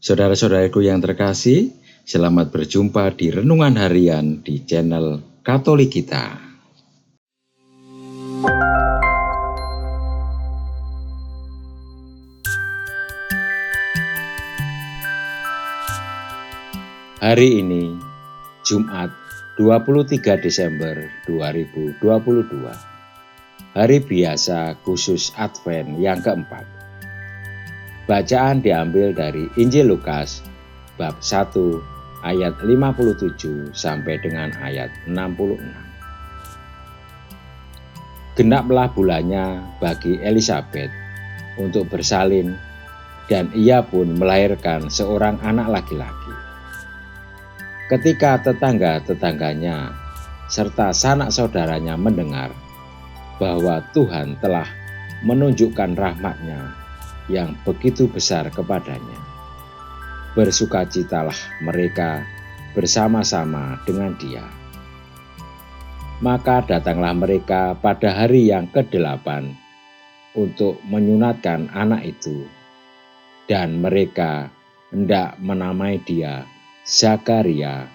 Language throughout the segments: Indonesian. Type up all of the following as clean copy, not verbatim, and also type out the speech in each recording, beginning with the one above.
Saudara-saudaraku yang terkasih, selamat berjumpa di Renungan Harian di channel Katolik kita. Hari ini, Jumat 23 Desember 2022, hari biasa khusus Advent yang keempat. Bacaan diambil dari Injil Lukas bab 1 ayat 57 sampai dengan ayat 66. Genaplah bulannya bagi Elisabet untuk bersalin, dan ia pun melahirkan seorang anak laki-laki. Ketika tetangga-tetangganya serta sanak saudaranya mendengar bahwa Tuhan telah menunjukkan rahmat-Nya yang begitu besar kepadanya, bersukacitalah mereka bersama-sama dengan dia. Maka datanglah mereka pada hari yang ke-8 untuk menyunatkan anak itu, dan mereka hendak menamai dia Zakaria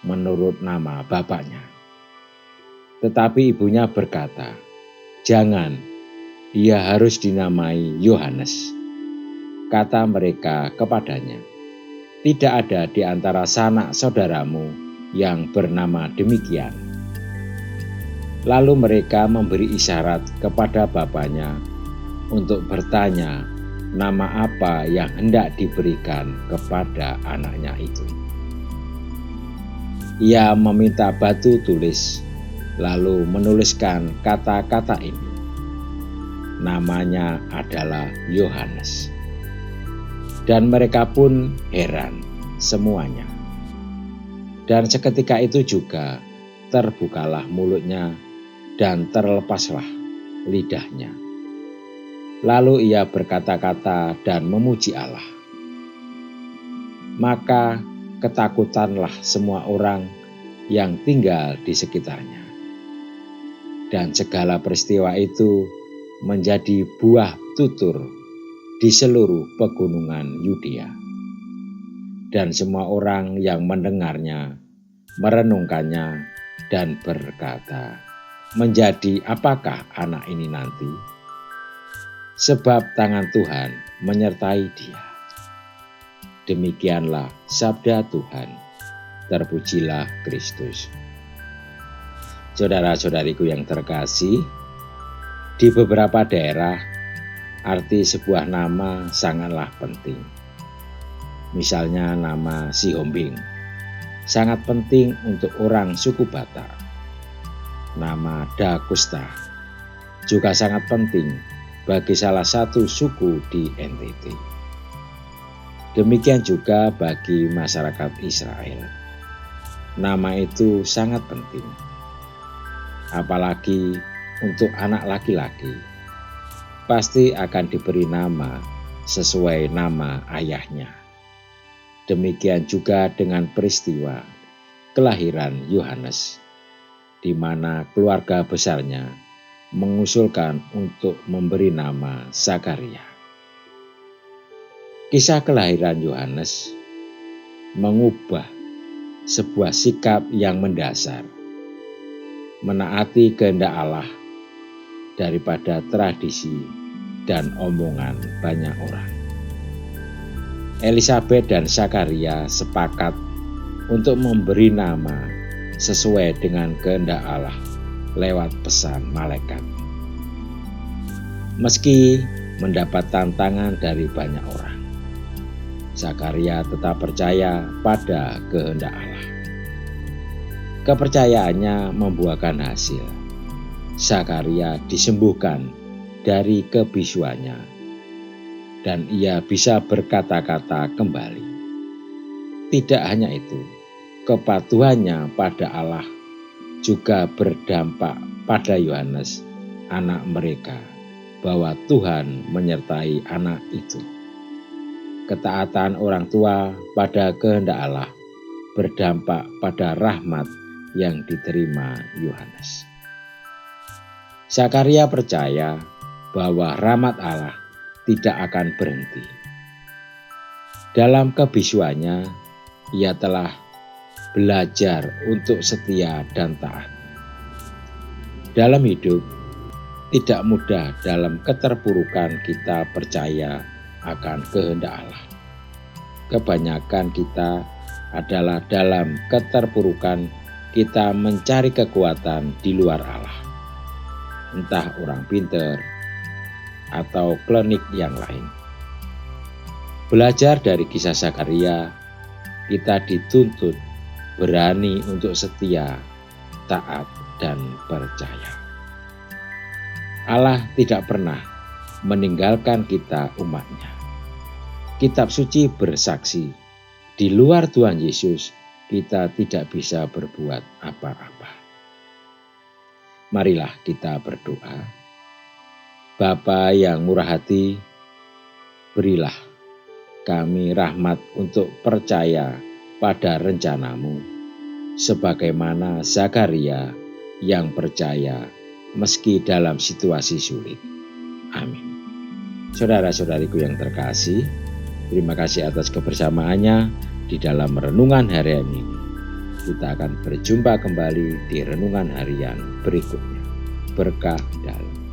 menurut nama bapaknya. Tetapi ibunya berkata, "Jangan, ia harus dinamai Yohanes." Kata mereka kepadanya, "Tidak ada di antara sanak saudaramu yang bernama demikian." Lalu mereka memberi isyarat kepada bapaknya untuk bertanya nama apa yang hendak diberikan kepada anaknya itu. Ia meminta batu tulis, lalu menuliskan kata-kata ini. Namanya adalah Yohanes. Dan mereka pun heran semuanya. Dan seketika itu juga terbukalah mulutnya dan terlepaslah lidahnya. Lalu ia berkata-kata dan memuji Allah. Maka ketakutanlah semua orang yang tinggal di sekitarnya. Dan segala peristiwa itu menjadi buah tutur di seluruh pegunungan Yudea. Dan semua orang yang mendengarnya merenungkannya dan berkata, "Menjadi apakah anak ini nanti? Sebab tangan Tuhan menyertai dia." Demikianlah sabda Tuhan. Terpujilah Kristus. Saudara-saudariku yang terkasih, di beberapa daerah arti sebuah nama sangatlah penting. Misalnya nama Sihombing, sangat penting untuk orang suku Batak. Nama Dagusta juga sangat penting bagi salah satu suku di NTT. Demikian juga bagi masyarakat Israel. Nama itu sangat penting. Apalagi untuk anak laki-laki, pasti akan diberi nama sesuai nama ayahnya. Demikian juga dengan peristiwa kelahiran Yohanes, di mana keluarga besarnya mengusulkan untuk memberi nama Zakaria. Kisah kelahiran Yohanes mengubah sebuah sikap yang mendasar, menaati kehendak Allah daripada tradisi dan omongan banyak orang. Elisabet dan Zakaria sepakat untuk memberi nama sesuai dengan kehendak Allah lewat pesan malaikat. Meski mendapat tantangan dari banyak orang, Zakaria tetap percaya pada kehendak Allah. Kepercayaannya membuahkan hasil. Zakaria disembuhkan dari kebisuannya, dan ia bisa berkata-kata kembali. Tidak hanya itu, kepatuhannya pada Allah juga berdampak pada Yohanes, anak mereka, bahwa Tuhan menyertai anak itu. Ketaatan orang tua pada kehendak Allah berdampak pada rahmat yang diterima Yohanes. Zakaria percaya bahwa rahmat Allah tidak akan berhenti. Dalam kebisuannya, ia telah belajar untuk setia dan taat. Dalam hidup, tidak mudah dalam keterpurukan kita percaya akan kehendak Allah. Kebanyakan kita adalah dalam keterpurukan kita mencari kekuatan di luar Allah, entah orang pinter atau klinik yang lain. Belajar dari kisah Zakaria, kita dituntut berani untuk setia, taat, dan percaya. Allah tidak pernah meninggalkan kita umatnya. Kitab suci bersaksi, di luar Tuhan Yesus kita tidak bisa berbuat apa-apa. Marilah kita berdoa. Bapa yang murah hati, berilah kami rahmat untuk percaya pada rencanamu, sebagaimana Zakaria yang percaya meski dalam situasi sulit. Amin. Saudara-saudariku yang terkasih, terima kasih atas kebersamaannya di dalam renungan harian ini. Kita akan berjumpa kembali di renungan harian berikutnya. Berkah dalam